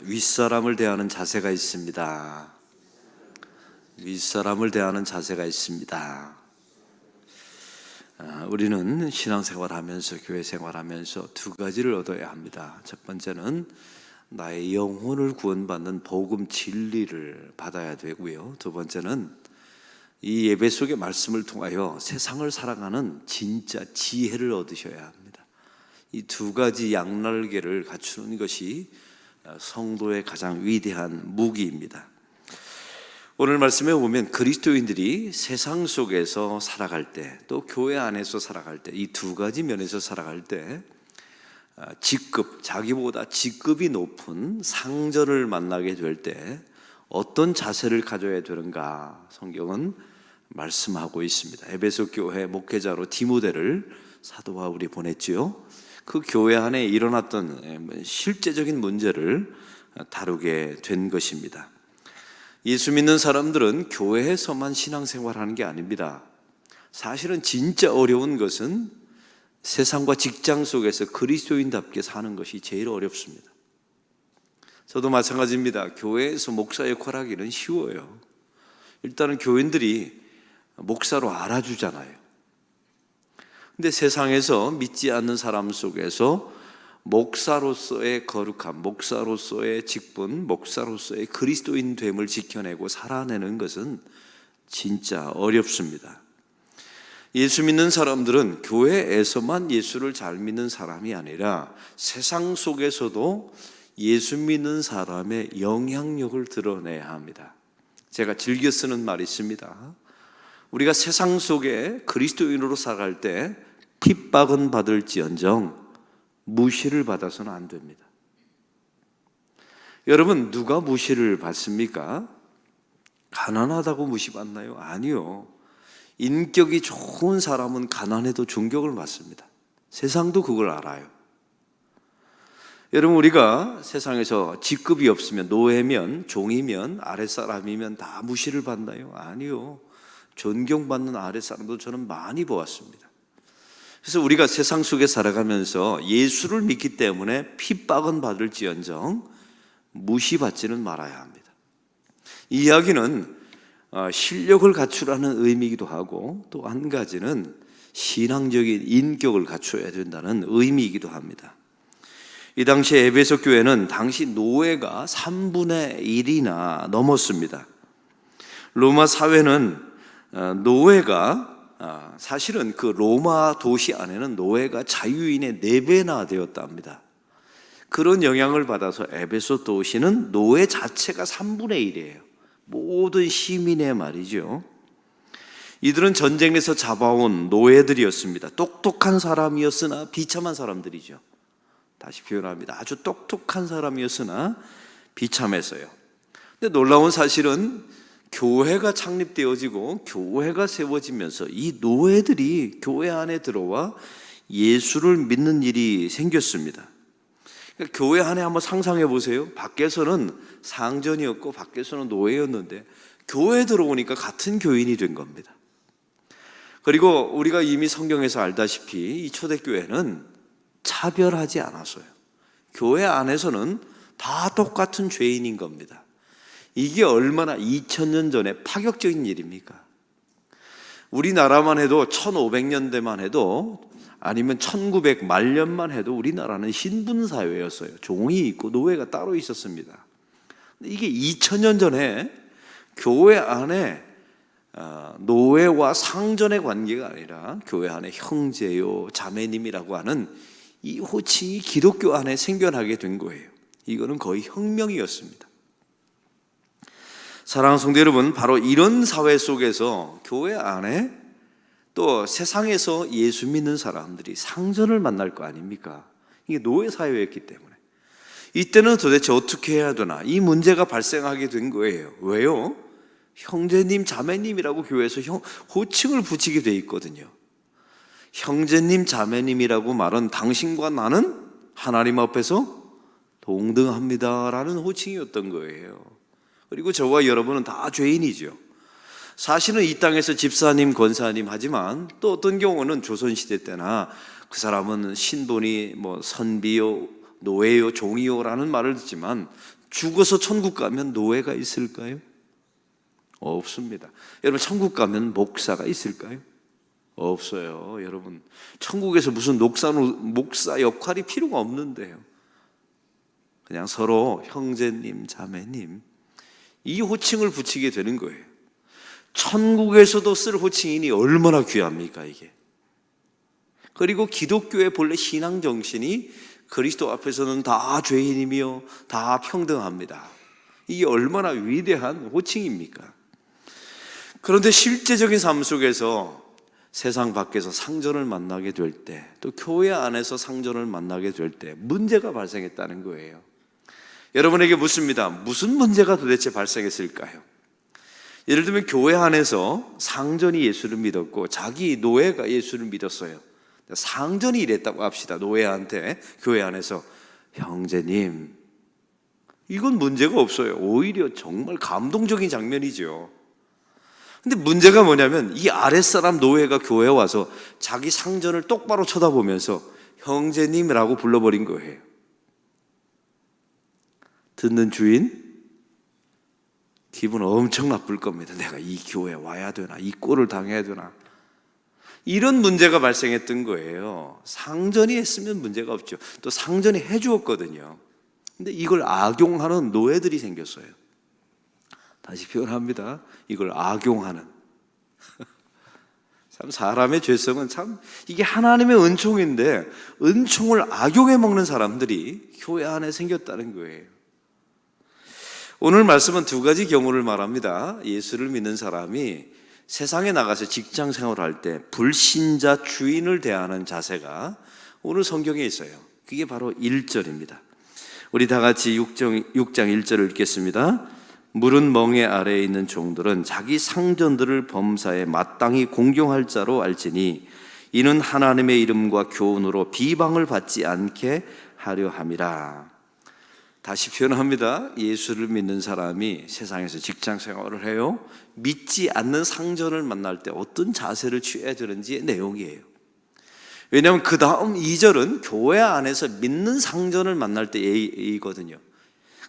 윗사람을 대하는 자세가 있습니다. 윗사람을 대하는 자세가 있습니다. 우리는 신앙생활하면서 교회 생활하면서 두 가지를 얻어야 합니다. 첫 번째는 나의 영혼을 구원받는 복음 진리를 받아야 되고요. 두 번째는 이 예배 속의 말씀을 통하여 세상을 살아가는 진짜 지혜를 얻으셔야 합니다. 이 두 가지 양날개를 갖추는 것이 성도의 가장 위대한 무기입니다. 오늘 말씀에 보면 그리스도인들이 세상 속에서 살아갈 때, 또 교회 안에서 살아갈 때, 이 두 가지 면에서 살아갈 때 직급, 자기보다 직급이 높은 상전을 만나게 될 때 어떤 자세를 가져야 되는가 성경은 말씀하고 있습니다. 에베소 교회 목회자로 디모데를 사도 바울이 보냈지요. 그 교회 안에 일어났던 실제적인 문제를 다루게 된 것입니다. 예수 믿는 사람들은 교회에서만 신앙생활하는 게 아닙니다. 사실은 진짜 어려운 것은 세상과 직장 속에서 그리스도인답게 사는 것이 제일 어렵습니다. 저도 마찬가지입니다. 교회에서 목사 역할 하기는 쉬워요. 일단은 교인들이 목사로 알아주잖아요. 근데 세상에서 믿지 않는 사람 속에서 목사로서의 거룩함, 목사로서의 직분, 목사로서의 그리스도인됨을 지켜내고 살아내는 것은 진짜 어렵습니다. 예수 믿는 사람들은 교회에서만 예수를 잘 믿는 사람이 아니라 세상 속에서도 예수 믿는 사람의 영향력을 드러내야 합니다. 제가 즐겨 쓰는 말이 있습니다. 우리가 세상 속에 그리스도인으로 살아갈 때 핍박은 받을지언정 무시를 받아서는 안 됩니다. 여러분, 누가 무시를 받습니까? 가난하다고 무시받나요? 아니요. 인격이 좋은 사람은 가난해도 존경을 받습니다. 세상도 그걸 알아요. 여러분, 우리가 세상에서 직급이 없으면, 노예면, 종이면, 아랫사람이면 다 무시를 받나요? 아니요. 존경받는 아랫사람도 저는 많이 보았습니다. 그래서 우리가 세상 속에 살아가면서 예수를 믿기 때문에 핍박은 받을지언정 무시받지는 말아야 합니다. 이 이야기는 실력을 갖추라는 의미이기도 하고, 또 한 가지는 신앙적인 인격을 갖춰야 된다는 의미이기도 합니다. 이 당시 에베소 교회는 당시 노예가 3분의 1이나 넘었습니다. 로마 사회는 노예가 사실은 그 로마 도시 안에는 노예가 자유인의 4배나 되었답니다. 그런 영향을 받아서 에베소 도시는 노예 자체가 3분의 1이에요. 모든 시민의 말이죠. 이들은 전쟁에서 잡아온 노예들이었습니다. 똑똑한 사람이었으나 비참한 사람들이죠. 다시 표현합니다. 아주 똑똑한 사람이었으나 비참했어요. 근데 놀라운 사실은 교회가 창립되어지고 교회가 세워지면서 이 노예들이 교회 안에 들어와 예수를 믿는 일이 생겼습니다. 그러니까 교회 안에 한번 상상해 보세요. 밖에서는 상전이었고 밖에서는 노예였는데 교회에 들어오니까 같은 교인이 된 겁니다. 그리고 우리가 이미 성경에서 알다시피 이 초대교회는 차별하지 않았어요. 교회 안에서는 다 똑같은 죄인인 겁니다. 이게 얼마나 2000년 전에 파격적인 일입니까? 우리나라만 해도 1500년대만 해도, 아니면 1900 말년만 해도 우리나라는 신분사회였어요. 종이 있고 노예가 따로 있었습니다. 이게 2000년 전에 교회 안에 노예와 상전의 관계가 아니라 교회 안에 형제요, 자매님이라고 하는 이 호칭이 기독교 안에 생겨나게 된 거예요. 이거는 거의 혁명이었습니다. 사랑하는 성도 여러분, 바로 이런 사회 속에서 교회 안에 또 세상에서 예수 믿는 사람들이 상전을 만날 거 아닙니까? 이게 노예 사회였기 때문에 이때는 도대체 어떻게 해야 되나, 이 문제가 발생하게 된 거예요. 왜요? 형제님, 자매님이라고 교회에서 호칭을 붙이게 돼 있거든요. 형제님, 자매님이라고 말은 당신과 나는 하나님 앞에서 동등합니다라는 호칭이었던 거예요. 그리고 저와 여러분은 다 죄인이죠. 사실은 이 땅에서 집사님, 권사님 하지만 또 어떤 경우는 조선시대 때나 그 사람은 신분이 선비요, 노예요, 종이요라는 말을 듣지만 죽어서 천국 가면 노예가 있을까요? 없습니다. 여러분, 천국 가면 목사가 있을까요? 없어요. 여러분, 천국에서 무슨 목사 역할이 필요가 없는데요. 그냥 서로 형제님, 자매님, 이 호칭을 붙이게 되는 거예요. 천국에서도 쓸 호칭이니 얼마나 귀합니까, 이게. 그리고 기독교의 본래 신앙 정신이 그리스도 앞에서는 다 죄인이며 다 평등합니다. 이게 얼마나 위대한 호칭입니까? 그런데 실제적인 삶 속에서 세상 밖에서 상전을 만나게 될 때, 또 교회 안에서 상전을 만나게 될 때 문제가 발생했다는 거예요. 여러분에게 묻습니다. 무슨 문제가 도대체 발생했을까요? 예를 들면 교회 안에서 상전이 예수를 믿었고 자기 노예가 예수를 믿었어요. 상전이 이랬다고 합시다. 노예한테 교회 안에서, 형제님, 이건 문제가 없어요. 오히려 정말 감동적인 장면이죠. 근데 문제가 뭐냐면 이 아랫사람 노예가 교회에 와서 자기 상전을 똑바로 쳐다보면서 형제님이라고 불러버린 거예요. 듣는 주인 기분 엄청 나쁠 겁니다. 내가 이 교회에 와야 되나, 이 꼴을 당해야 되나. 이런 문제가 발생했던 거예요. 상전이 했으면 문제가 없죠. 또 상전이 해주었거든요. 근데 이걸 악용하는 노예들이 생겼어요. 다시 표현합니다. 이걸 악용하는. 참 사람의 죄성은 참, 이게 하나님의 은총인데 은총을 악용해 먹는 사람들이 교회 안에 생겼다는 거예요. 오늘 말씀은 두 가지 경우를 말합니다. 예수를 믿는 사람이 세상에 나가서 직장 생활할 때 불신자 주인을 대하는 자세가 오늘 성경에 있어요. 그게 바로 1절입니다. 우리 다 같이 6장 1절을 읽겠습니다. 물은 멍에 아래에 있는 종들은 자기 상전들을 범사에 마땅히 공경할 자로 알지니 이는 하나님의 이름과 교훈으로 비방을 받지 않게 하려 함이라. 다시 표현합니다. 예수를 믿는 사람이 세상에서 직장 생활을 해요. 믿지 않는 상전을 만날 때 어떤 자세를 취해야 되는지의 내용이에요. 왜냐하면 그 다음 2절은 교회 안에서 믿는 상전을 만날 때이거든요.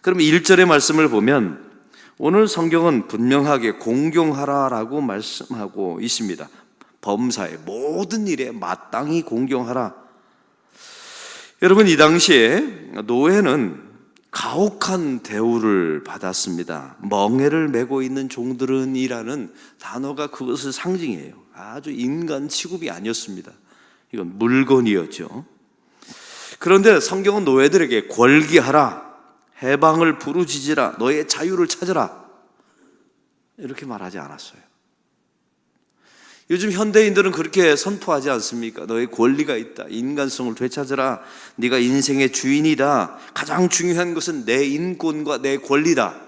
그러면 1절의 말씀을 보면 오늘 성경은 분명하게 공경하라라고 말씀하고 있습니다. 범사에 모든 일에 마땅히 공경하라. 여러분, 이 당시에 노예는 가혹한 대우를 받았습니다. 멍에를 메고 있는 종들은 이라는 단어가 그것을 상징해요. 아주 인간 취급이 아니었습니다. 이건 물건이었죠. 그런데 성경은 노예들에게 권리하라, 해방을 부르짖으라, 너의 자유를 찾으라, 이렇게 말하지 않았어요. 요즘 현대인들은 그렇게 선포하지 않습니까? 너의 권리가 있다, 인간성을 되찾으라, 네가 인생의 주인이다, 가장 중요한 것은 내 인권과 내 권리다.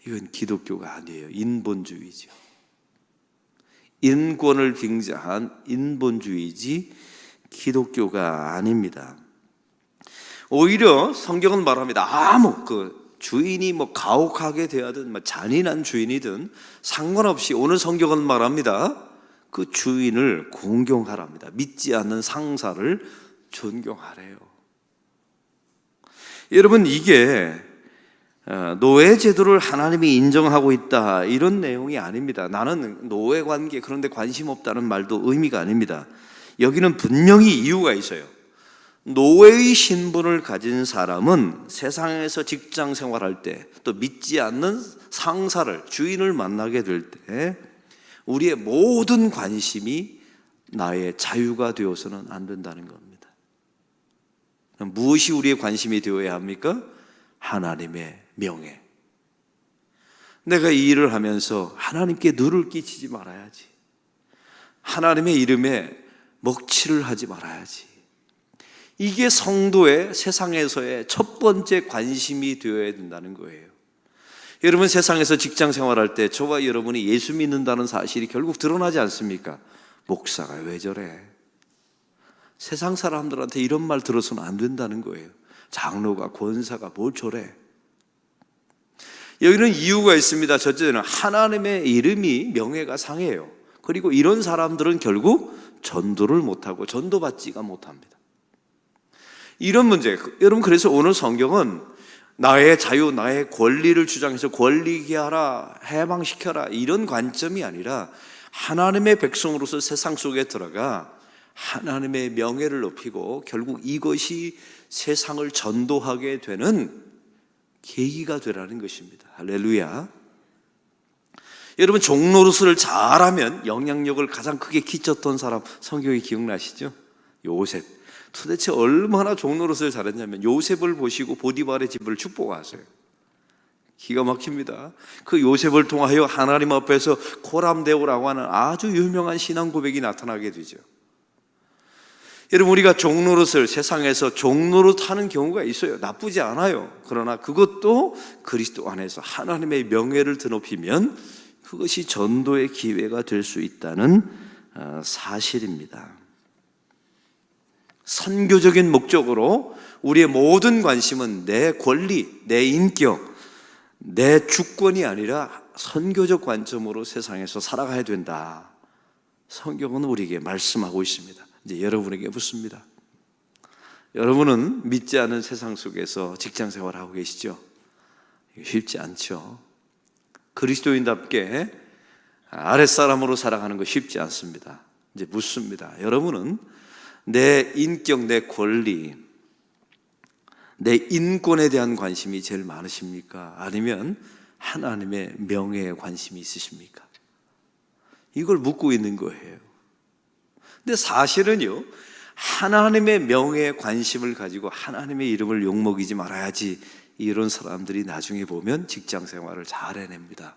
이건 기독교가 아니에요. 인본주의죠. 인권을 빙자한 인본주의지 기독교가 아닙니다. 오히려 성경은 말합니다. 주인이 가혹하게 대하든 잔인한 주인이든 상관없이 오늘 성경은 말합니다. 그 주인을 공경하랍니다. 믿지 않는 상사를 존경하래요. 여러분, 이게 노예 제도를 하나님이 인정하고 있다 이런 내용이 아닙니다. 나는 노예 관계 그런 데 관심 없다는 말도 의미가 아닙니다. 여기는 분명히 이유가 있어요. 노예의 신분을 가진 사람은 세상에서 직장 생활할 때, 또 믿지 않는 상사를, 주인을 만나게 될 때 우리의 모든 관심이 나의 자유가 되어서는 안 된다는 겁니다. 무엇이 우리의 관심이 되어야 합니까? 하나님의 명예. 내가 이 일을 하면서 하나님께 누를 끼치지 말아야지. 하나님의 이름에 먹칠을 하지 말아야지. 이게 성도의 세상에서의 첫 번째 관심이 되어야 된다는 거예요. 여러분, 세상에서 직장 생활할 때 저와 여러분이 예수 믿는다는 사실이 결국 드러나지 않습니까? 목사가 왜 저래? 세상 사람들한테 이런 말 들어서는 안 된다는 거예요. 장로가, 권사가 뭘 저래? 여기는 이유가 있습니다. 첫째는 하나님의 이름이 명예가 상해요. 그리고 이런 사람들은 결국 전도를 못하고 전도받지가 못합니다. 이런 문제. 여러분, 그래서 오늘 성경은 나의 자유, 나의 권리를 주장해서 권리게 하라, 해방시켜라, 이런 관점이 아니라 하나님의 백성으로서 세상 속에 들어가 하나님의 명예를 높이고 결국 이것이 세상을 전도하게 되는 계기가 되라는 것입니다. 할렐루야. 여러분, 종노릇을 잘하면 영향력을 가장 크게 끼쳤던 사람 성경에 기억나시죠? 요셉. 도대체 얼마나 종노릇을 잘했냐면 요셉을 보시고 보디발의 집을 축복하세요. 기가 막힙니다. 그 요셉을 통하여 하나님 앞에서 고람데오라고 하는 아주 유명한 신앙 고백이 나타나게 되죠. 여러분, 우리가 종노릇을 세상에서 종노릇하는 경우가 있어요. 나쁘지 않아요. 그러나 그것도 그리스도 안에서 하나님의 명예를 드높이면 그것이 전도의 기회가 될 수 있다는 사실입니다. 선교적인 목적으로 우리의 모든 관심은 내 권리, 내 인격, 내 주권이 아니라 선교적 관점으로 세상에서 살아가야 된다. 성경은 우리에게 말씀하고 있습니다. 이제 여러분에게 묻습니다. 여러분은 믿지 않은 세상 속에서 직장 생활하고 계시죠? 쉽지 않죠. 그리스도인답게 아랫사람으로 살아가는 거 쉽지 않습니다. 이제 묻습니다. 여러분은 내 인격, 내 권리, 내 인권에 대한 관심이 제일 많으십니까? 아니면 하나님의 명예에 관심이 있으십니까? 이걸 묻고 있는 거예요. 근데 사실은요, 하나님의 명예에 관심을 가지고 하나님의 이름을 욕먹이지 말아야지, 이런 사람들이 나중에 보면 직장 생활을 잘 해냅니다.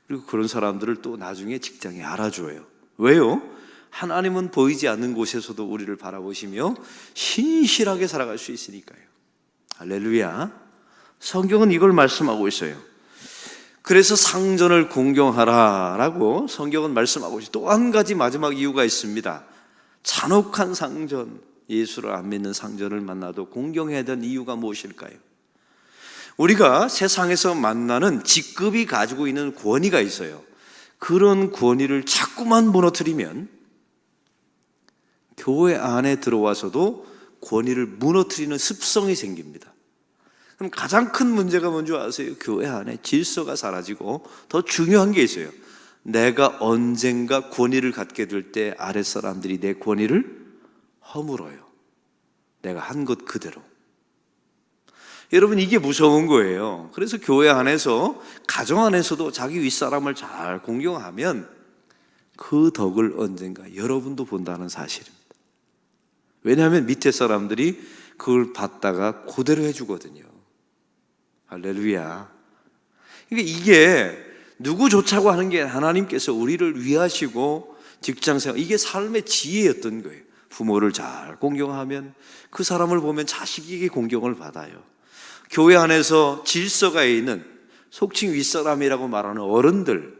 그리고 그런 사람들을 또 나중에 직장에 알아줘요. 왜요? 하나님은 보이지 않는 곳에서도 우리를 바라보시며 신실하게 살아갈 수 있으니까요. 할렐루야. 성경은 이걸 말씀하고 있어요. 그래서 상전을 공경하라라고 성경은 말씀하고 있어요. 또 한 가지 마지막 이유가 있습니다. 잔혹한 상전, 예수를 안 믿는 상전을 만나도 공경해야 되는 이유가 무엇일까요? 우리가 세상에서 만나는 직급이 가지고 있는 권위가 있어요. 그런 권위를 자꾸만 무너뜨리면 교회 안에 들어와서도 권위를 무너뜨리는 습성이 생깁니다. 그럼 가장 큰 문제가 뭔지 아세요? 교회 안에 질서가 사라지고 더 중요한 게 있어요. 내가 언젠가 권위를 갖게 될 때 아랫사람들이 내 권위를 허물어요. 내가 한 것 그대로. 여러분, 이게 무서운 거예요. 그래서 교회 안에서, 가정 안에서도 자기 윗사람을 잘 공경하면 그 덕을 언젠가 여러분도 본다는 사실입니다. 왜냐하면 밑에 사람들이 그걸 받다가 그대로 해주거든요. 할렐루야. 그러니까 이게 누구 좋자고 하는 게 하나님께서 우리를 위하시고 직장생활, 이게 삶의 지혜였던 거예요. 부모를 잘 공경하면 그 사람을 보면 자식에게 공경을 받아요. 교회 안에서 질서가 있는 속칭 윗사람이라고 말하는 어른들,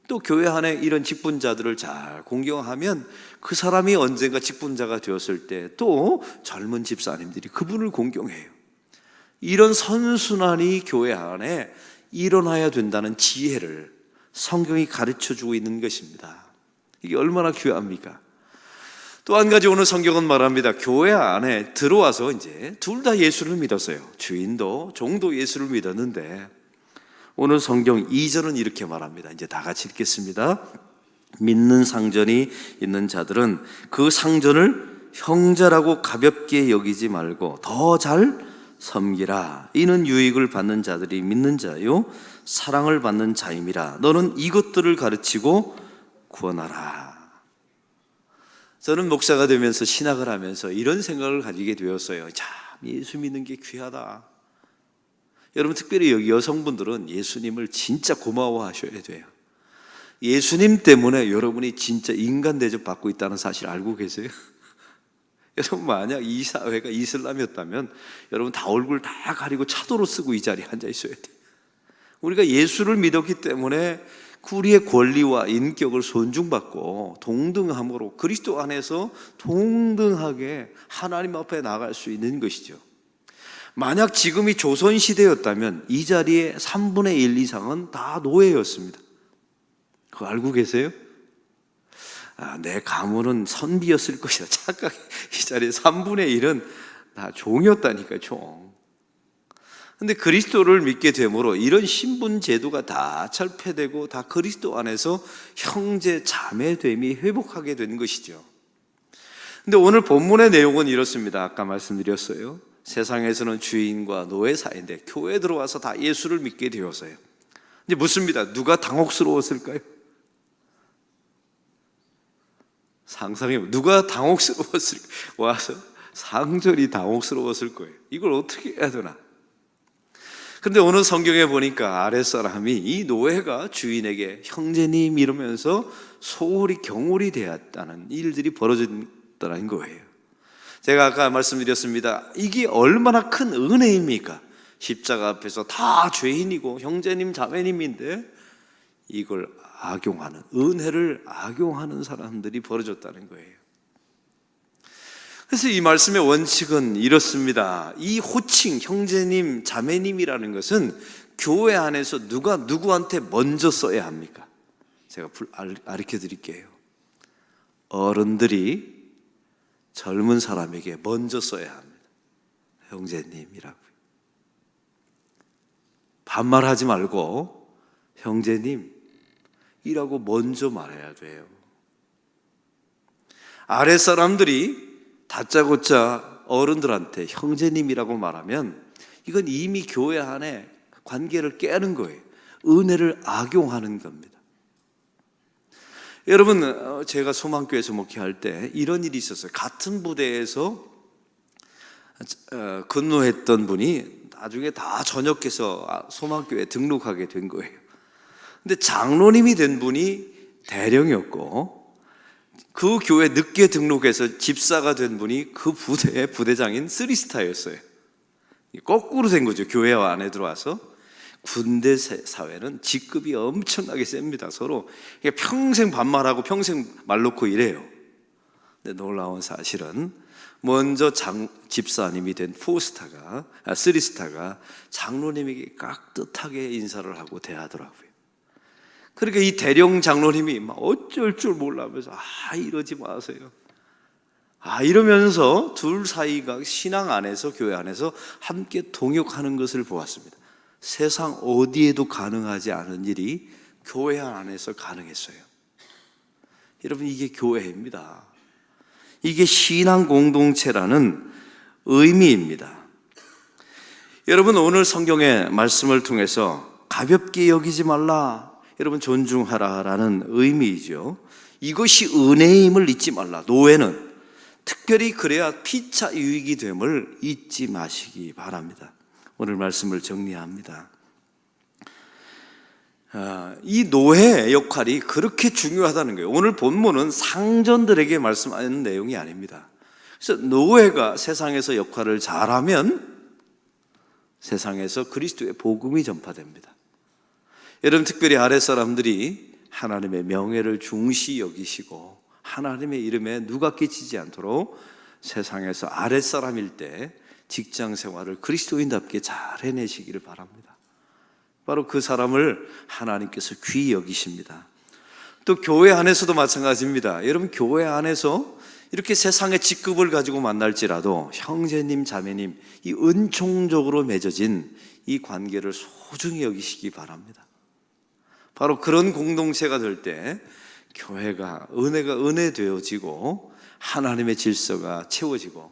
또 교회 안에 이런 직분자들을 잘 공경하면 그 사람이 언젠가 직분자가 되었을 때 또 젊은 집사님들이 그분을 공경해요. 이런 선순환이 교회 안에 일어나야 된다는 지혜를 성경이 가르쳐주고 있는 것입니다. 이게 얼마나 귀합니까? 또 한 가지 오늘 성경은 말합니다. 교회 안에 들어와서 이제 둘 다 예수를 믿었어요. 주인도 종도 예수를 믿었는데 오늘 성경 2절은 이렇게 말합니다. 이제 다 같이 읽겠습니다. 믿는 상전이 있는 자들은 그 상전을 형제라고 가볍게 여기지 말고 더 잘 섬기라. 이는 유익을 받는 자들이 믿는 자요 사랑을 받는 자임이라. 너는 이것들을 가르치고 구원하라. 저는 목사가 되면서 신학을 하면서 이런 생각을 가지게 되었어요. 참, 예수 믿는 게 귀하다. 여러분, 특별히 여기 여성분들은 예수님을 진짜 고마워하셔야 돼요. 예수님 때문에 여러분이 진짜 인간 대접 받고 있다는 사실 알고 계세요? 여러분, 만약 이 사회가 이슬람이었다면 여러분 다 얼굴 다 가리고 차도로 쓰고 이 자리에 앉아 있어야 돼요. 우리가 예수를 믿었기 때문에 우리의 권리와 인격을 존중받고 동등함으로 그리스도 안에서 동등하게 하나님 앞에 나갈 수 있는 것이죠. 만약 지금이 조선시대였다면 이 자리에 3분의 1 이상은 다 노예였습니다. 그거 알고 계세요? 내 가문은 선비였을 것이다 착각해. 이 자리에 3분의 1은 다 종이었다니까요. 종. 근데 그리스도를 믿게 되므로 이런 신분 제도가 다 철폐되고 다 그리스도 안에서 형제 자매됨이 회복하게 된 것이죠. 근데 오늘 본문의 내용은 이렇습니다. 아까 말씀드렸어요. 세상에서는 주인과 노예 사이인데 교회에 들어와서 다 예수를 믿게 되어서요. 이제 묻습니다. 누가 당혹스러웠을까요? 상상해, 누가 당혹스러웠을까? 와서 상절이 당혹스러웠을 거예요. 이걸 어떻게 해야 되나? 근데 오늘 성경에 보니까 아랫사람이 이 노예가 주인에게 형제님 이러면서 소홀히 경홀이 되었다는 일들이 벌어졌다는 거예요. 제가 아까 말씀드렸습니다. 이게 얼마나 큰 은혜입니까? 십자가 앞에서 다 죄인이고 형제님 자매님인데 이걸 악용하는, 은혜를 악용하는 사람들이 벌어졌다는 거예요. 그래서 이 말씀의 원칙은 이렇습니다. 이 호칭 형제님 자매님이라는 것은 교회 안에서 누가 누구한테 먼저 써야 합니까? 제가 가르쳐 드릴게요. 어른들이 젊은 사람에게 먼저 써야 합니다. 형제님이라고요. 반말하지 말고 형제님이라고 먼저 말해야 돼요. 아랫사람들이 다짜고짜 어른들한테 형제님이라고 말하면 이건 이미 교회 안에 관계를 깨는 거예요. 은혜를 악용하는 겁니다. 여러분, 제가 소망교회에서 목회할 때 이런 일이 있었어요. 같은 부대에서 근무했던 분이 나중에 다 전역해서 소망교회에 등록하게 된 거예요. 근데 장로님이 된 분이 대령이었고 그 교회 늦게 등록해서 집사가 된 분이 그 부대의 부대장인 3스타였어요. 거꾸로 된 거죠. 교회 안에 들어와서. 군대 사회는 직급이 엄청나게 셉니다. 서로 평생 반말하고 평생 말 놓고 이래요. 근데 놀라운 사실은 먼저 집사님이 된 3스타가 장로님에게 깍듯하게 인사를 하고 대하더라고요. 그러니까 이 대령 장로님이 막 어쩔 줄 몰라면서 이러지 마세요. 이러면서 둘 사이가 신앙 안에서 교회 안에서 함께 동역하는 것을 보았습니다. 세상 어디에도 가능하지 않은 일이 교회 안에서 가능했어요. 여러분, 이게 교회입니다. 이게 신앙 공동체라는 의미입니다. 여러분, 오늘 성경의 말씀을 통해서 가볍게 여기지 말라, 여러분 존중하라라는 의미이죠. 이것이 은혜임을 잊지 말라. 노예는 특별히 그래야 피차 유익이 됨을 잊지 마시기 바랍니다. 오늘 말씀을 정리합니다. 이 노예의 역할이 그렇게 중요하다는 거예요. 오늘 본문은 상전들에게 말씀하는 내용이 아닙니다. 그래서 노예가 세상에서 역할을 잘하면 세상에서 그리스도의 복음이 전파됩니다. 여러분, 특별히 아랫사람들이 하나님의 명예를 중시 여기시고 하나님의 이름에 누가 끼치지 않도록 세상에서 아랫사람일 때 직장 생활을 그리스도인답게 잘 해내시기를 바랍니다. 바로 그 사람을 하나님께서 귀히 여기십니다. 또 교회 안에서도 마찬가지입니다. 여러분, 교회 안에서 이렇게 세상의 직급을 가지고 만날지라도 형제님, 자매님, 이 은총적으로 맺어진 이 관계를 소중히 여기시기 바랍니다. 바로 그런 공동체가 될 때 교회가 은혜가 은혜되어지고 하나님의 질서가 채워지고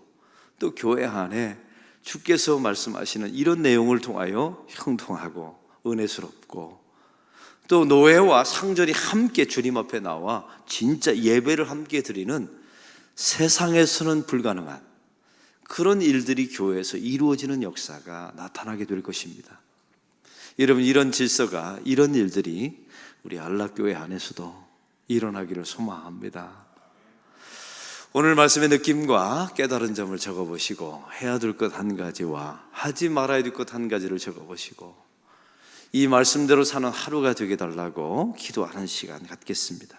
또 교회 안에 주께서 말씀하시는 이런 내용을 통하여 형통하고 은혜스럽고 또 노예와 상전이 함께 주님 앞에 나와 진짜 예배를 함께 드리는 세상에서는 불가능한 그런 일들이 교회에서 이루어지는 역사가 나타나게 될 것입니다. 여러분, 이런 질서가, 이런 일들이 우리 안락교회 안에서도 일어나기를 소망합니다. 오늘 말씀의 느낌과 깨달은 점을 적어보시고 해야 될 것 한 가지와 하지 말아야 될 것 한 가지를 적어보시고 이 말씀대로 사는 하루가 되게 달라고 기도하는 시간 갖겠습니다.